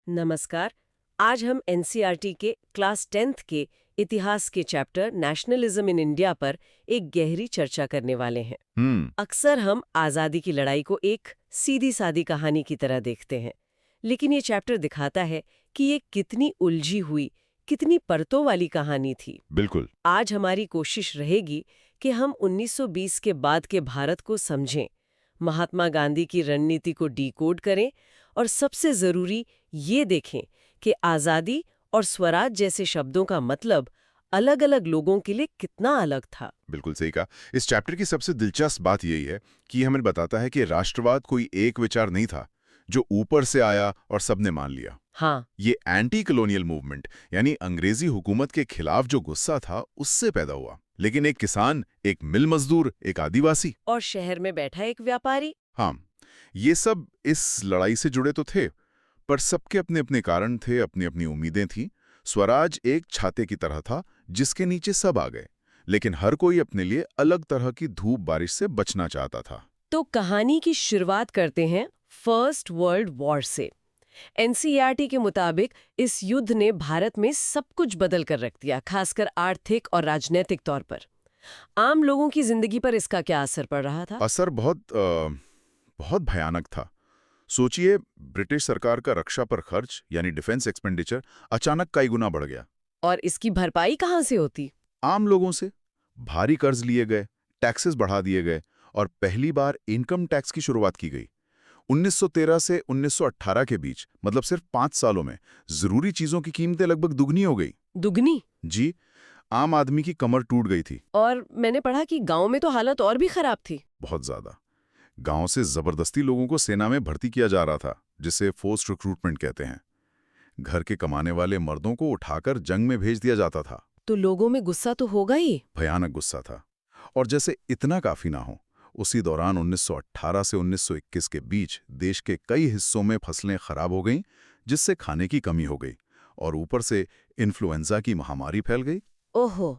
नमस्कार। आज हम एनसीईआरटी के क्लास 10th के इतिहास के चैप्टर नेशनलिज्म इन इंडिया पर एक गहरी चर्चा करने वाले हैं। अक्सर हम आज़ादी की लड़ाई को एक सीधी सादी कहानी की तरह देखते हैं, लेकिन ये चैप्टर दिखाता है कि ये कितनी उलझी हुई, कितनी परतों वाली कहानी थी। बिल्कुल। आज हमारी कोशिश रहेगी कि हम 1920 के बाद के भारत को समझें, महात्मा गांधी की रणनीति को डिकोड करें और सबसे जरूरी ये देखें कि आज़ादी और स्वराज जैसे शब्दों का मतलब अलग-अलग लोगों के लिए कितना अलग था। बिल्कुल सही कहा। इस चैप्टर की सबसे दिलचस्प बात यही है कि हमें बताता है कि राष्ट्रवाद कोई एक विचार नहीं था जो ऊपर से आया और सबने मान लिया। हाँ, ये एंटी कॉलोनियल मूवमेंट यानी अंग्रेजी हुकूमत के खिलाफ जो गुस्सा था उससे पैदा हुआ। लेकिन एक किसान, एक मिल मजदूर, एक आदिवासी और शहर में बैठा एक व्यापारी, हाँ, ये सब इस लड़ाई से जुड़े तो थे, पर सबके अपने अपने कारण थे, अपनी अपनी उम्मीदें थीं। स्वराज एक छाते की तरह था जिसके नीचे सब आ गए, लेकिन हर कोई अपने लिए अलग तरह की धूप बारिश से बचना चाहता था। तो कहानी की शुरुआत करते हैं फर्स्ट वर्ल्ड वॉर से। एनसीईआरटी के मुताबिक इस युद्ध ने भारत में सब कुछ बदल कर रख दिया, खासकर आर्थिक और राजनीतिक तौर पर। आम लोगों की जिंदगी पर इसका क्या असर पड़ रहा था? असर बहुत भयानक था। सोचिए, ब्रिटिश सरकार का रक्षा पर खर्च यानी डिफेंस एक्सपेंडिचर अचानक कई गुना बढ़ गया। और इसकी भरपाई कहाँ से होती? आम लोगों से भारी कर्ज लिए गए, टैक्सेस बढ़ा दिए गए और पहली बार इनकम टैक्स की शुरुआत की गई। 1913 से 1918 के बीच, मतलब सिर्फ 5 सालों में जरूरी चीजों की कीमतें लगभग दुगनी हो गई। दुगनी? जी, आम आदमी की कमर टूट गई थी। और मैंने पढ़ा कि गांव में तो हालत और भी खराब थी। बहुत ज्यादा। गांव से जबरदस्ती लोगों को सेना में भर्ती किया जा रहा था, जिसे फोर्स्ड रिक्रूटमेंट कहते हैं। घर के कमाने वाले मर्दों को उठाकर जंग में भेज दिया जाता था। तो लोगों में गुस्सा तो होगा ही। भयानक गुस्सा था। और जैसे इतना काफी ना हो, उसी दौरान 1918 से 1921 के बीच देश के कई हिस्सों में फसलें खराब हो गईं, जिससे खाने की कमी हो गई और ऊपर से इन्फ्लुएंजा की महामारी फैल गई। ओहो।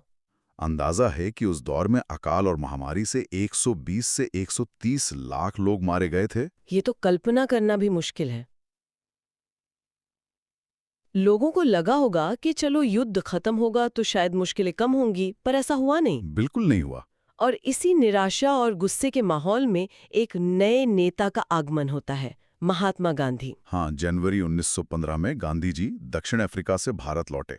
अंदाजा है कि उस दौर में अकाल और महामारी से 120 से 130 लाख लोग मारे गए थे। ये तो कल्पना करना भी मुश्किल है। लोगों को लगा होगा कि चलो युद्ध खत्म होगा तो शायद मुश्किलें कम होंगी, पर ऐसा हुआ नहीं। बिल्कुल नहीं हुआ। और इसी निराशा और गुस्से के माहौल में एक नए नेता का आगमन होता है, महात्मा गांधी। हाँ, जनवरी 1915 में गांधी जी दक्षिण अफ्रीका से भारत लौटे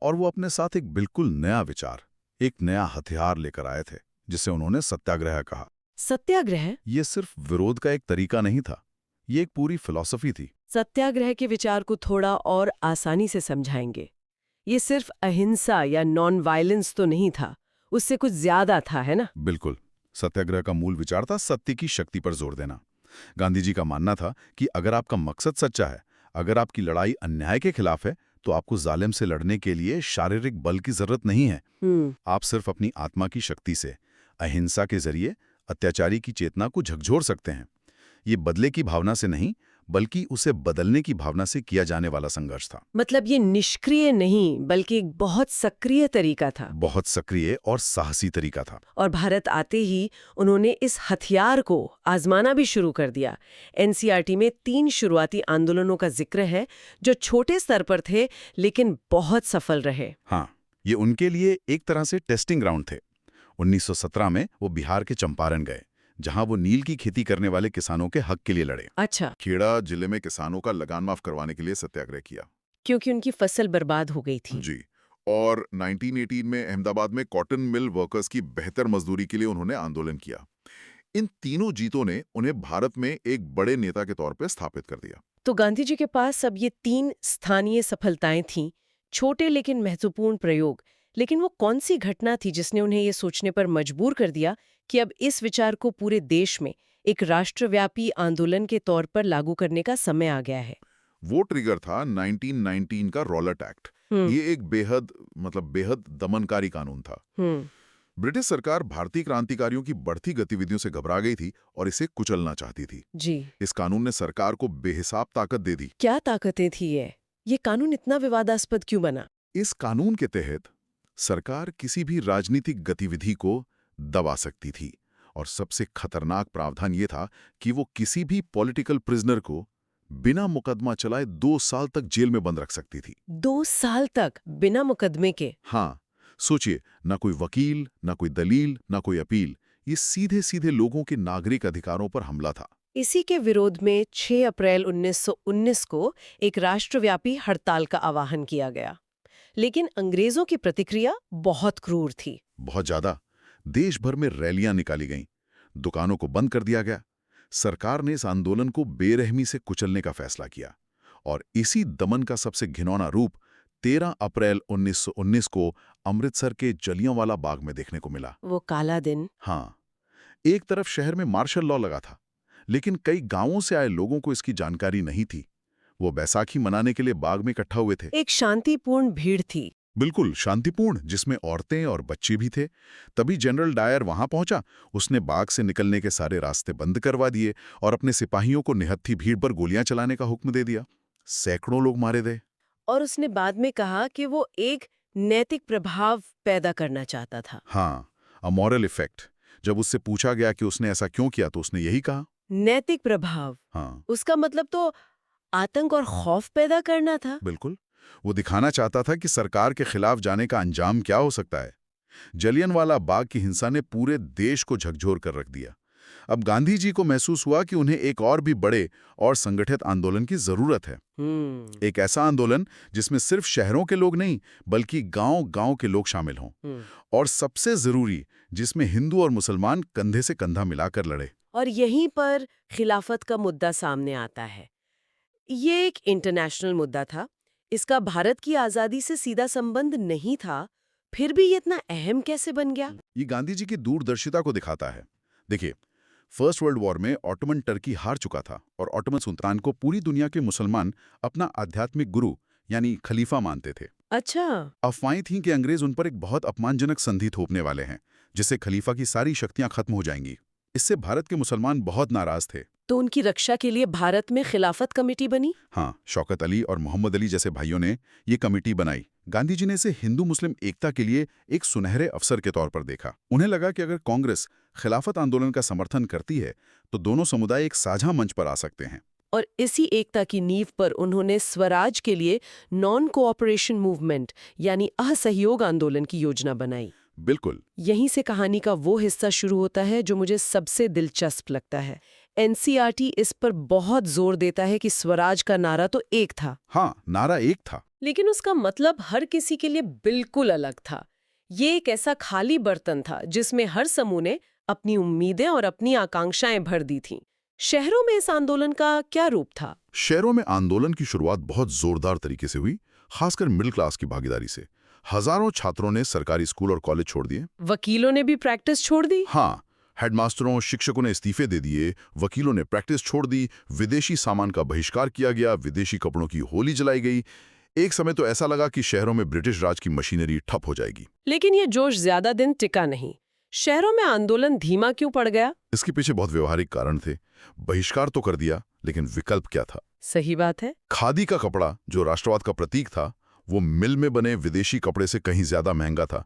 और वो अपने साथ एक बिल्कुल नया विचार, एक नया हथियार लेकर आए थे, जिसे उन्होंने सत्याग्रह कहा। सत्याग्रह? ये सिर्फ विरोध का एक तरीका नहीं था, ये एक पूरी फिलॉसफी थी। सत्याग्रह के विचार को थोड़ा और आसानी से समझाएंगे। ये सिर्फ अहिंसा या नॉन वायलेंस तो नहीं था, उससे कुछ ज्यादा था, है ना? बिल्कुल। सत्याग्रह का मूल विचार था सत्य की शक्ति पर जोर देना। गांधी जी का मानना था कि अगर आपका मकसद सच्चा है, अगर आपकी लड़ाई अन्याय के खिलाफ है, तो आपको जालिम से लड़ने के लिए शारीरिक बल की जरूरत नहीं है। आप सिर्फ अपनी आत्मा की शक्ति से, अहिंसा के जरिए अत्याचारी की चेतना को झकझोर सकते हैं। ये बदले की भावना से नहीं, बल्कि उसे बदलने की भावना से किया जाने वाला संघर्ष था। मतलब ये निष्क्रिय नहीं, बल्कि एक बहुत सक्रिय तरीका था। बहुत सक्रिय और साहसी तरीका था। और भारत आते ही उन्होंने इस हथियार को आजमाना भी शुरू कर दिया। एनसीईआरटी में 3 शुरुआती आंदोलनों का जिक्र है, जो छोटे स्तर पर थे लेकिन बहुत सफल रहे। हाँ, ये उनके लिए एक तरह से टेस्टिंग ग्राउंड थे। 1917 में वो बिहार के चंपारण गए, जहां वो नील की खेती करने वाले किसानों के हक के लिए लड़े। अच्छा। खेड़ा जिले में किसानों का लगान माफ करवाने के लिए सत्याग्रह किया। क्योंकि उनकी फसल बर्बाद हो गई थी। जी। और 1918 में अहमदाबाद में कॉटन मिल वर्कर्स की बेहतर मजदूरी के लिए उन्होंने आंदोलन किया। इन तीनों जीतों ने उन्हें भारत में एक बड़े नेता के तौर पर स्थापित कर दिया। तो गांधी जी के पास अब ये 3 स्थानीय सफलताएं थीं, छोटे लेकिन महत्वपूर्ण प्रयोग। लेकिन वो कौन सी घटना थी जिसने उन्हें ये सोचने पर मजबूर कर दिया कि अब इस विचार को पूरे देश में एक राष्ट्रव्यापी आंदोलन के तौर पर लागू करने का समय आ गया है? वो ट्रिगर था 1919 का रॉलेट एक्ट। ये एक बेहद दमनकारी कानून था। ब्रिटिश सरकार भारतीय क्रांतिकारियों की बढ़ती गतिविधियों से घबरा गई थी और इसे कुचलना चाहती थी। जी। इस कानून ने सरकार को बेहिसाब ताकत दे दी। क्या ताकतें थी ये कानून इतना विवादास्पद क्यों बना? इस कानून के तहत सरकार किसी भी राजनीतिक गतिविधि को दबा सकती थी और सबसे खतरनाक प्रावधान ये था कि वो किसी भी पॉलिटिकल प्रिजनर को बिना मुकदमा चलाए 2 साल तक जेल में बंद रख सकती थी। 2 साल तक बिना मुकदमे के? हाँ, सोचिए, ना कोई वकील, ना कोई दलील, ना कोई अपील। ये सीधे सीधे लोगों के नागरिक अधिकारों पर हमला था। इसी के विरोध में 6 अप्रैल 1919 को एक राष्ट्रव्यापी हड़ताल का आह्वान किया गया। लेकिन अंग्रेजों की प्रतिक्रिया बहुत क्रूर थी। बहुत ज्यादा। देश भर में रैलियां निकाली गईं, दुकानों को बंद कर दिया गया। सरकार ने इस आंदोलन को बेरहमी से कुचलने का फैसला किया और इसी दमन का सबसे घिनौना रूप 13 अप्रैल 1919 को अमृतसर के जलियांवाला बाग में देखने को मिला। वो काला दिन। हाँ, एक तरफ शहर में मार्शल लॉ लगा था, लेकिन कई गांवों से आए लोगों को इसकी जानकारी नहीं थी। वो बैसाखी मनाने के लिए बाग में इकट्ठा हुए थे। एक शांतिपूर्ण भीड़ थी। बिल्कुल शांतिपूर्ण, जिसमें औरतें और बच्चे भी थे। तभी जनरल डायर वहां पहुंचा। उसने बाग से निकलने के सारे रास्ते बंद करवा दिए और अपने सिपाहियों को निहत्थी भीड़ पर गोलियां चलाने का हुक्म दे दिया। सैकड़ों लोग मारे गए। और उसने बाद में कहा कि वो एक नैतिक प्रभाव पैदा करना चाहता था। हाँ, अ मॉरल इफेक्ट। जब उससे पूछा गया कि उसने ऐसा क्यों किया तो उसने यही कहा, नैतिक प्रभाव। हाँ, उसका मतलब तो आतंक और खौफ पैदा करना था। बिल्कुल। वो दिखाना चाहता था कि सरकार के खिलाफ जाने का अंजाम क्या हो सकता है। जलियांवाला बाग की हिंसा ने पूरे देश को झकझोर कर रख दिया। अब गांधी जी को महसूस हुआ कि उन्हें एक और भी बड़े और संगठित आंदोलन की जरूरत है। एक ऐसा आंदोलन जिसमें सिर्फ शहरों के लोग नहीं, बल्कि गांव-गांव के लोग शामिल हों। और सबसे जरूरी, जिसमें हिंदू और मुसलमान कंधे से कंधा मिलाकर लड़े। और यहीं पर खिलाफत का मुद्दा सामने आता है। ये एक इंटरनेशनल मुद्दा था। इसका भारत की आजादी से सीधा संबंध नहीं था, फिर भी ये इतना अहम कैसे बन गया? ये गांधी जी की दूरदर्शिता को दिखाता है। देखिए, फर्स्ट वर्ल्ड वॉर में ऑटोमन टर्की हार चुका था और ऑटोमन सुल्तान को पूरी दुनिया के मुसलमान अपना आध्यात्मिक गुरु यानी खलीफा मानते थे। अच्छा। अफवाहें थीं कि अंग्रेज उन पर एक बहुत अपमानजनक संधि थोपने वाले हैं, जिससे खलीफा की सारी शक्तियां खत्म हो जाएंगी। इससे भारत के मुसलमान बहुत नाराज थे। तो उनकी रक्षा के लिए भारत में खिलाफत कमेटी बनी? हाँ, शौकत अली और मोहम्मद अली जैसे भाइयों ने ये कमेटी बनाई। गांधी जी ने इसे हिंदू मुस्लिम एकता के लिए एक सुनहरे अवसर के तौर पर देखा। उन्हें लगा कि अगर कांग्रेस खिलाफत आंदोलन का समर्थन करती है तो दोनों समुदाय एक साझा मंच पर आ सकते हैं। और इसी एकता की नींव पर उन्होंने स्वराज के लिए नॉन कोऑपरेशन मूवमेंट यानी असहयोग आंदोलन की योजना बनाई। बिल्कुल। यहीं से कहानी का वो हिस्सा शुरू होता है जो मुझे सबसे दिलचस्प लगता है। एनसीईआरटी इस पर बहुत जोर देता है कि स्वराज का नारा तो एक था। हाँ, नारा एक था, लेकिन उसका मतलब हर किसी के लिए बिल्कुल अलग था। ये एक ऐसा खाली बर्तन था जिसमें हर समूह ने अपनी उम्मीदें और अपनी आकांक्षाएं भर दी थीं। शहरों में इस आंदोलन का क्या रूप था? शहरों में आंदोलन की शुरुआत बहुत जोरदार तरीके से हुई, खासकर मिडिल क्लास की भागीदारी से। हजारों छात्रों ने सरकारी स्कूल और कॉलेज छोड़ दिए। वकीलों ने भी प्रैक्टिस छोड़ दी। हाँ, हेडमास्टरों, शिक्षकों ने इस्तीफे दे दिए, वकीलों ने प्रैक्टिस छोड़ दी, विदेशी सामान का बहिष्कार किया गया, विदेशी कपड़ों की होली जलाई गई। एक समय तो ऐसा लगा कि शहरों में ब्रिटिश राज की मशीनरी ठप हो जाएगी। लेकिन ये जोश ज्यादा दिन टिका नहीं। शहरों में आंदोलन धीमा क्यों पड़ गया? इसके पीछे बहुत व्यवहारिक कारण थे। बहिष्कार तो कर दिया, लेकिन विकल्प क्या था? सही बात है। खादी का कपड़ा, जो राष्ट्रवाद का प्रतीक था, वो मिल में बने विदेशी कपड़े से कहीं ज्यादा महंगा था।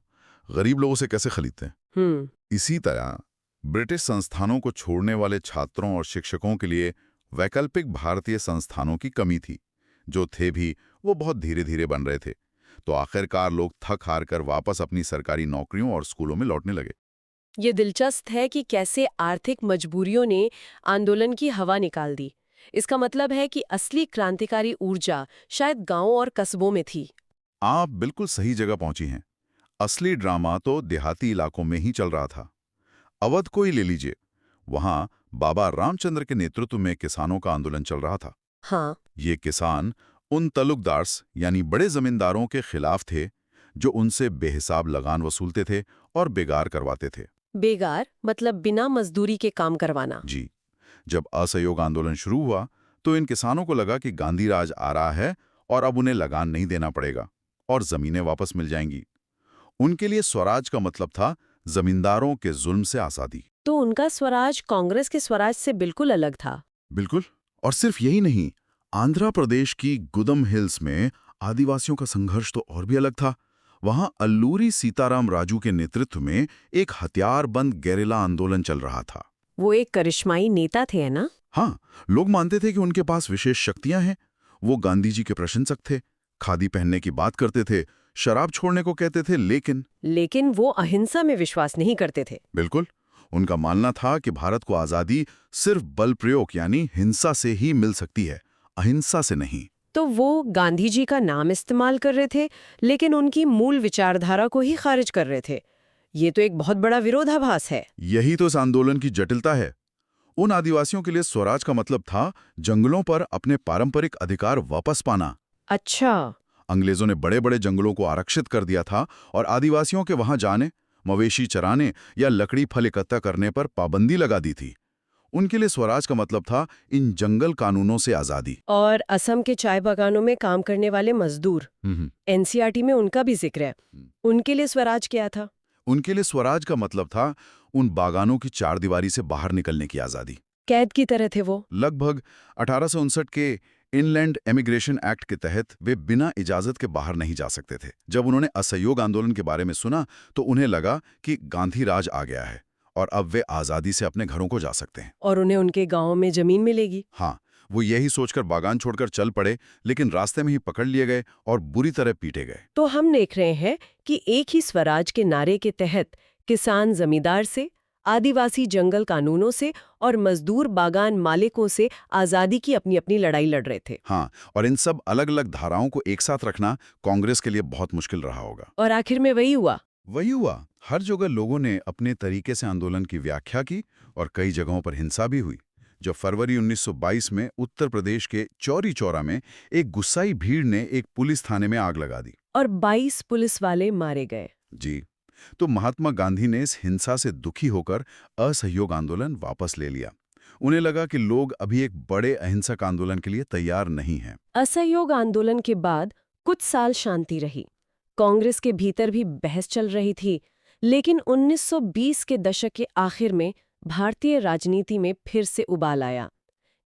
गरीब लोगों से कैसे खरीदते हैं? इसी तरह ब्रिटिश संस्थानों को छोड़ने वाले छात्रों और शिक्षकों के लिए वैकल्पिक भारतीय संस्थानों की कमी थी। जो थे भी वो बहुत धीरे धीरे बन रहे थे। तो आखिरकार लोग थक हार कर वापस अपनी सरकारी नौकरियों और स्कूलों में लौटने लगे। ये दिलचस्प है कि कैसे आर्थिक मजबूरियों ने आंदोलन की हवा निकाल दी। इसका मतलब है कि असली क्रांतिकारी ऊर्जा शायद गांवों और कस्बों में थी। आप बिल्कुल सही जगह पहुंची हैं। असली ड्रामा तो देहाती इलाकों में ही चल रहा था। अवध को ही ले लीजिए, वहां बाबा रामचंद्र के नेतृत्व में किसानों का आंदोलन चल रहा था। हाँ। ये किसान उन तलुकदार्स यानी बड़े जमींदारों के खिलाफ थे जो उनसे बेहिसाब लगान वसूलते थे और बेगार करवाते थे। बेगार मतलब बिना मजदूरी के काम करवाना। जी। जब असहयोग आंदोलन शुरू हुआ तो इन किसानों को लगा कि गांधी राज आ रहा है और अब उन्हें लगान नहीं देना पड़ेगा और जमीनें वापस मिल जाएंगी। उनके लिए स्वराज का मतलब था जमींदारों के जुल्म से आजादी। तो उनका स्वराज कांग्रेस के स्वराज से बिल्कुल अलग था। बिल्कुल। और सिर्फ यही नहीं, आंध्र प्रदेश की गुदम हिल्स में आदिवासियों का संघर्ष तो और भी अलग था। वहां अल्लूरी सीताराम राजू के नेतृत्व में एक हथियारबंद गेरिला आंदोलन चल रहा था। वो एक करिश्माई नेता थे, है ना? हाँ, लोग मानते थे कि उनके पास विशेष शक्तियां हैं। वो गांधी जी के प्रशंसक थे, खादी पहनने की बात करते थे, शराब छोड़ने को कहते थे, लेकिन वो अहिंसा में विश्वास नहीं करते थे। बिल्कुल, उनका मानना था कि भारत को आजादी सिर्फ बल प्रयोग यानी हिंसा से ही मिल सकती है, अहिंसा से नहीं। तो वो गांधी जी का नाम इस्तेमाल कर रहे थे, लेकिन उनकी मूल विचारधारा को ही खारिज कर रहे थे। ये तो एक बहुत बड़ा विरोधाभास है। यही तो इस आंदोलन की जटिलता है। उन आदिवासियों के लिए स्वराज का मतलब था जंगलों पर अपने पारंपरिक अधिकार वापस पाना। अच्छा। अंग्रेजों ने बड़े बड़े जंगलों को आरक्षित कर दिया था और आदिवासियों के वहां जाने, मवेशी चराने या लकड़ी फल इकट्ठा करने पर पाबंदी लगा दी थी। उनके लिए स्वराज का मतलब था इन जंगल कानूनों से आजादी। और असम के चाय बागानों में काम करने वाले मजदूर, एनसीईआरटी में उनका भी जिक्र है। उनके लिए स्वराज क्या था? उनके लिए स्वराज का मतलब था उन बागानों की चारदीवारी से बाहर निकलने की आजादी। कैद की तरह थे वो। लगभग 1859 के इनलैंड एमिग्रेशन एक्ट के तहत वे बिना इजाजत के बाहर नहीं जा सकते थे। जब उन्होंने असहयोग आंदोलन के बारे में सुना तो उन्हें लगा कि गांधी राज आ गया है और अब वे आजादी से अपने घरों को जा सकते हैं और उन्हें उनके गांव में जमीन मिलेगी। हाँ, वो यही सोचकर बागान छोड़कर चल पड़े, लेकिन रास्ते में ही पकड़ लिए गए और बुरी तरह पीटे गए। तो हम देख रहे हैं कि एक ही स्वराज के नारे के तहत किसान जमींदार से, आदिवासी जंगल कानूनों से और मजदूर बागान मालिकों से आजादी की अपनी अपनी लड़ाई लड़ रहे थे। हाँ, और इन सब अलग अलग धाराओं को एक साथ रखना कांग्रेस के लिए बहुत मुश्किल रहा होगा। और आखिर में वही हुआ। हर जगह लोगों ने अपने तरीके से आंदोलन की व्याख्या की और कई जगहों पर हिंसा भी हुई। जब फरवरी 1922 में उत्तर प्रदेश के चौरी चौरा में एक गुस्साई भीड़ ने एक पुलिस थाने में आग लगा दी और 22 पुलिस वाले मारे गए। जी, तो महात्मा गांधी ने इस हिंसा से दुखी होकर असहयोग आंदोलन वापस ले लिया। उन्हें लगा कि लोग अभी एक बड़े अहिंसक आंदोलन के लिए तैयार नहीं हैं। असहयोग आंदोलन के बाद कुछ साल शांति रही। कांग्रेस के भीतर भी बहस चल रही थी, लेकिन 1920 के दशक के आखिर में भारतीय राजनीति में फिर से उबाल आया।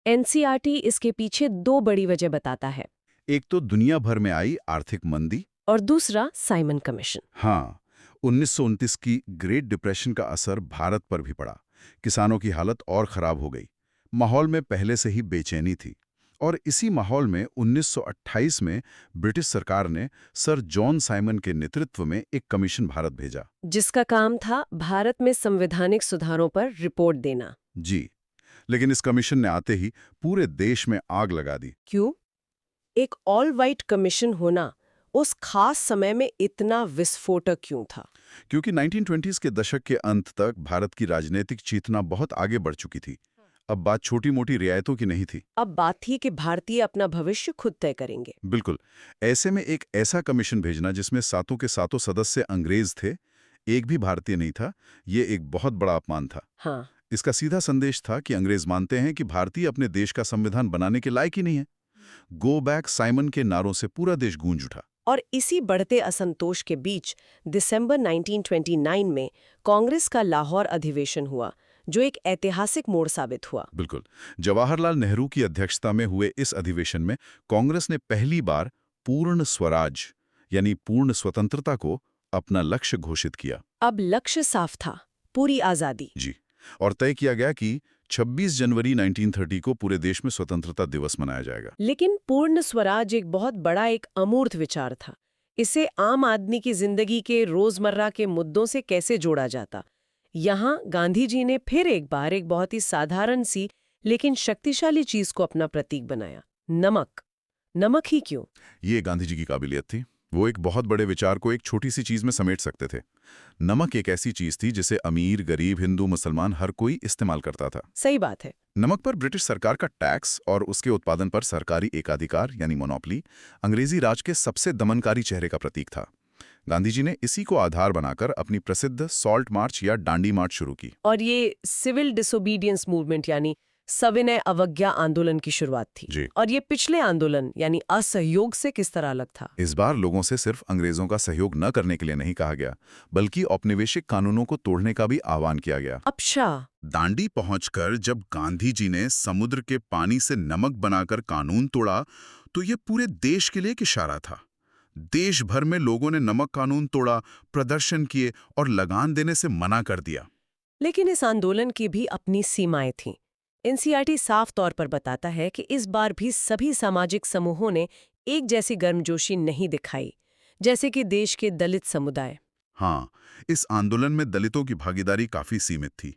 एनसीईआरटी इसके पीछे दो बड़ी वजह बताता है। एक तो दुनिया भर में आई आर्थिक मंदी और दूसरा साइमन कमीशन। हाँ, 1929 की ग्रेट डिप्रेशन का असर भारत पर भी पड़ा। किसानों की हालत और खराब हो गई। माहौल में पहले से ही बेचैनी थी और इसी माहौल में 1928 में ब्रिटिश सरकार ने सर जॉन साइमन के नेतृत्व में एक कमीशन भारत भेजा, जिसका काम था भारत में संवैधानिक सुधारों पर रिपोर्ट देना। जी, लेकिन इस कमीशन ने आते ही पूरे देश में आग लगा दी। क्यों? एक ऑल वाइट कमीशन होना उस खास समय में इतना विस्फोटक क्यों था? क्योंकि 1920s के दशक के अंत तक भारत की राजनीतिक चेतना बहुत आगे बढ़ चुकी थी। अब बात छोटी मोटी रियायतों की नहीं थी। अब बात थी कि भारतीय अपना भविष्य खुद तय करेंगे। बिल्कुल। ऐसे में एक ऐसा कमीशन भेजना जिसमें सातों के सातों सदस्य अंग्रेज थे, एक भी भारतीय नहीं था, ये एक बहुत बड़ा अपमान था। हाँ। इसका सीधा संदेश था कि अंग्रेज मानते हैं कि भारतीय अपने देश का संविधान बनाने के लायक ही नहीं है। गो बैक साइमन के नारों से पूरा देश गूंज उठा। और इसी बढ़ते असंतोष के बीच दिसंबर 1929 में कांग्रेस का लाहौर अधिवेशन हुआ, जो एक ऐतिहासिक मोड़ साबित हुआ। बिल्कुल। जवाहरलाल नेहरू की अध्यक्षता में हुए इस अधिवेशन में कांग्रेस ने पहली बार पूर्ण स्वराज यानी पूर्ण स्वतंत्रता को अपना लक्ष्य घोषित किया। अब लक्ष्य साफ था, पूरी आजादी। जी, और तय किया गया कि 26 जनवरी 1930 को पूरे देश में स्वतंत्रता दिवस मनाया जाएगा। लेकिन पूर्ण स्वराज एक बहुत बड़ा एक अमूर्त विचार था। इसे आम आदमी की जिंदगी के रोजमर्रा के मुद्दों से कैसे जोड़ा जाता? यहाँ गांधी जी ने फिर एक बार एक बहुत ही साधारण सी लेकिन शक्तिशाली चीज को अपना प्रतीक बनाया, नमक। नमक ही क्यों? ये गांधी जी की काबिलियत थी। वो एक बहुत बड़े विचार को एक छोटी सी चीज में समेट सकते थे। नमक एक ऐसी चीज थी जिसे अमीर, गरीब, हिंदू, मुसलमान हर कोई इस्तेमाल करता था। सही बात है। नमक पर ब्रिटिश सरकार का टैक्स और उसके उत्पादन पर सरकारी एकाधिकार यानी मोनोपोली अंग्रेजी राज के सबसे दमनकारी चेहरे का प्रतीक था। गांधी जी ने इसी को आधार बनाकर अपनी प्रसिद्ध सॉल्ट मार्च या डांडी मार्च शुरू की। और ये सिविल डिसोबीडियंस मूवमेंट यानी सविनय अवज्ञा आंदोलन की शुरुआत थी। जी। और ये पिछले आंदोलन यानी असहयोग से किस तरह अलग था? इस बार लोगों से सिर्फ अंग्रेजों का सहयोग न करने के लिए नहीं कहा गया, बल्कि औपनिवेशिक कानूनों को तोड़ने का भी आह्वान किया गया। अच्छा। दांडी पहुंचकर जब गांधी जी ने समुद्र के पानी से नमक बनाकर कानून तोड़ा, तो ये पूरे देश के लिए एक इशारा था। देश भर में लोगों ने नमक कानून तोड़ा, प्रदर्शन किए और लगान देने से मना कर दिया। लेकिन इस आंदोलन की भी अपनी सीमाएं थीं। एनसीईआरटी साफ तौर पर बताता है कि इस बार भी सभी सामाजिक समूहों ने एक जैसी गर्मजोशी नहीं दिखाई, जैसे कि देश के दलित समुदाय। हाँ, इस आंदोलन में दलितों की भागीदारी काफी सीमित थी।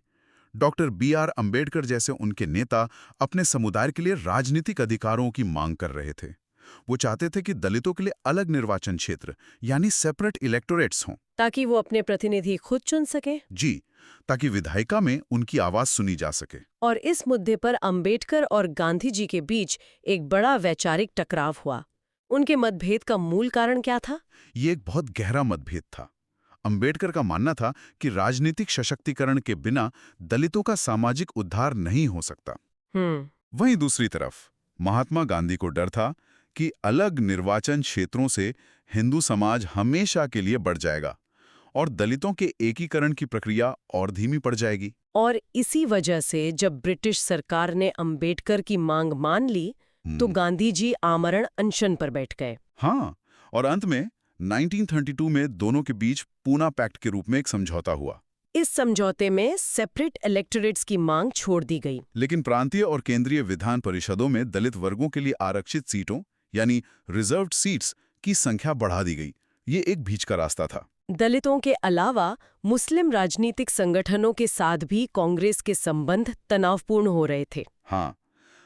Doctor B.R. अम्बेडकर जैसे उनके नेता अपने समुदाय के लिए राजनीतिक अधिकारों की मांग कर रहे थे। वो चाहते थे कि दलितों के लिए अलग निर्वाचन क्षेत्र यानी सेपरेट इलेक्टोरेट्स हों, ताकि वो अपने प्रतिनिधि खुद चुन सके। जी, ताकि विधायिका में उनकी आवाज सुनी जा सके। और इस मुद्दे पर अम्बेडकर और गांधी जी के बीच एक बड़ा वैचारिक टकराव हुआ। उनके मतभेद का मूल कारण क्या था? ये एक बहुत गहरा मतभेद था। अम्बेडकर का मानना था कि राजनीतिक सशक्तिकरण के बिना दलितों का सामाजिक उद्धार नहीं हो सकता। वहीं दूसरी तरफ महात्मा गांधी को डर था कि अलग निर्वाचन क्षेत्रों से हिंदू समाज हमेशा के लिए बढ़ जाएगा और दलितों के एकीकरण की प्रक्रिया और धीमी पड़ जाएगी। और इसी वजह से जब ब्रिटिश सरकार ने अम्बेडकर की मांग मान ली तो गांधी जी आमरण अनशन पर बैठ गए। हाँ, और अंत में 1932 में दोनों के बीच पूना पैक्ट के रूप में एक समझौता हुआ। इस समझौते में सेपरेट इलेक्टोरेट्स की मांग छोड़ दी गई, लेकिन प्रांतीय और केंद्रीय विधान परिषदों में दलित वर्गों के लिए आरक्षित सीटों यानी रिजर्व्ड सीट्स की संख्या बढ़ा दी गई। ये एक बीच का रास्ता था। दलितों के अलावा मुस्लिम राजनीतिक संगठनों के साथ भी कांग्रेस के संबंध तनावपूर्ण हो रहे थे। हाँ,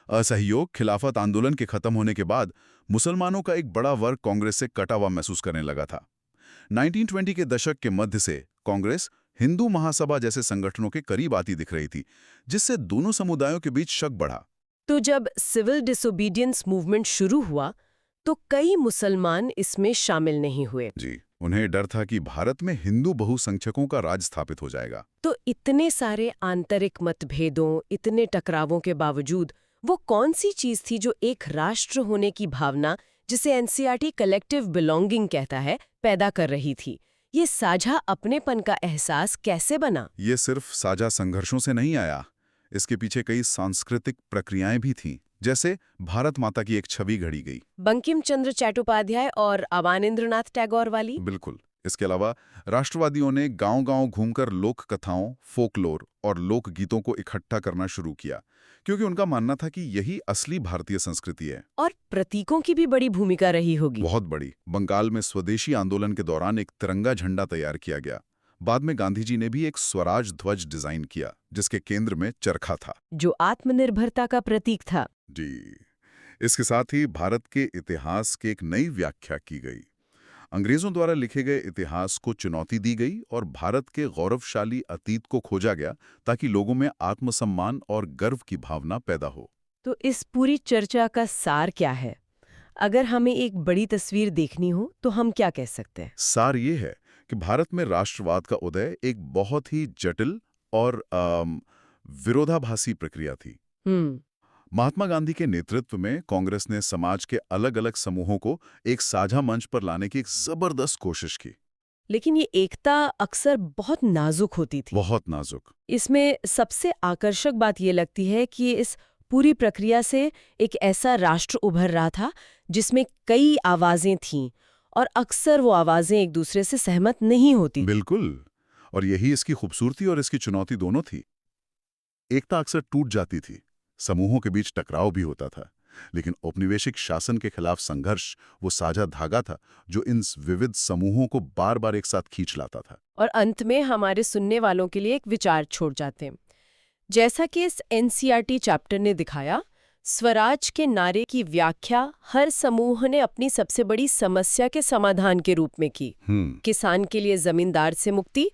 असहयोग खिलाफत आंदोलन के खत्म होने के बाद मुसलमानों का एक बड़ा वर्ग कांग्रेस से कटा हुआ महसूस करने लगा था। 1920 के दशक के मध्य से कांग्रेस हिंदू महासभा जैसे संगठनों के करीब आती दिख रही थी, जिससे दोनों समुदायों के बीच शक बढ़ा। तो जब सिविल डिसोबीडियंस मूवमेंट शुरू हुआ तो कई मुसलमान इसमें शामिल नहीं हुए। जी, उन्हें डर था कि भारत में हिंदू बहुसंख्यकों का राज स्थापित हो जाएगा। तो इतने सारे आंतरिक मतभेदों, इतने टकरावों के बावजूद वो कौन सी चीज थी जो एक राष्ट्र होने की भावना, जिसे एनसीईआरटी कलेक्टिव बिलोंगिंग कहता है, पैदा कर रही थी? ये साझा अपनेपन का एहसास कैसे बना? ये सिर्फ साझा संघर्षों से नहीं आया। इसके पीछे कई सांस्कृतिक प्रक्रियाएं भी थीं। जैसे भारत माता की एक छवि घड़ी गई, बंकिम चंद्र चट्टोपाध्याय और अवनींद्रनाथ टैगोर वाली। बिल्कुल। इसके अलावा राष्ट्रवादियों ने गांव-गांव घूमकर लोक कथाओं, फोकलोर और लोक गीतों को इकट्ठा करना शुरू किया, क्योंकि उनका मानना था कि यही असली भारतीय संस्कृति है। और प्रतीकों की भी बड़ी भूमिका रही होगी। बहुत बड़ी। बंगाल में स्वदेशी आंदोलन के दौरान एक तिरंगा झंडा तैयार किया गया। बाद में गांधी जी ने भी एक स्वराज ध्वज डिजाइन किया, जिसके केंद्र में चरखा था, जो आत्मनिर्भरता का प्रतीक था। जी। इसके साथ ही भारत के इतिहास की एक नई व्याख्या की गई। अंग्रेजों द्वारा लिखे गए इतिहास को चुनौती दी गई और भारत के गौरवशाली अतीत को खोजा गया, ताकि लोगों में आत्मसम्मान और गर्व की भावना पैदा हो। तो इस पूरी चर्चा का सार क्या है? अगर हमें एक बड़ी तस्वीर देखनी हो तो हम क्या कह सकते हैं? सार ये है कि भारत में राष्ट्रवाद का उदय एक बहुत ही जटिल और विरोधाभासी प्रक्रिया थी। महात्मा गांधी के नेतृत्व में कांग्रेस ने समाज के अलग अलग समूहों को एक साझा मंच पर लाने की एक जबरदस्त कोशिश की। लेकिन ये एकता अक्सर बहुत नाजुक होती थी। बहुत नाजुक। इसमें सबसे आकर्षक बात ये लगती है कि इस पूरी प्रक्रिया से एक ऐसा राष्ट्र उभर रहा था जिसमें कई आवाजें थीं और अक्सर वो आवाजें एक दूसरे से सहमत नहीं होती। बिल्कुल, और यही इसकी खूबसूरती और इसकी चुनौती दोनों थी। एकता अक्सर टूट जाती थी, समूहों के बीच टकराव भी होता था, लेकिन औपनिवेशिक शासन के खिलाफ संघर्ष वो साझा धागा था जो इन विविध समूहों को बार बार एक साथ खींच लाता था। और अंत में हमारे सुनने वालों के लिए एक विचार छोड़ जाते हैं। जैसा कि इस एनसीईआरटी चैप्टर ने दिखाया, स्वराज के नारे की व्याख्या हर समूह ने अपनी सबसे बड़ी समस्या के समाधान के रूप में की। किसान के लिए जमींदार से मुक्ति,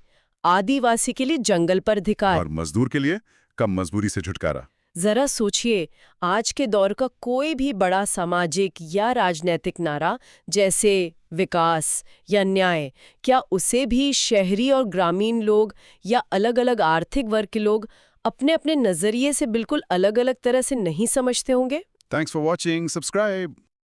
आदिवासी के लिए जंगल पर अधिकार और मजदूर के लिए कम मजबूरी से छुटकारा। जरा सोचिए, आज के दौर का कोई भी बड़ा सामाजिक या राजनीतिक नारा जैसे विकास या न्याय, क्या उसे भी शहरी और ग्रामीण लोग या अलग-अलग आर्थिक वर्ग के लोग अपने अपने नजरिए से बिल्कुल अलग-अलग तरह से नहीं समझते होंगे? Thanks for watching, subscribe.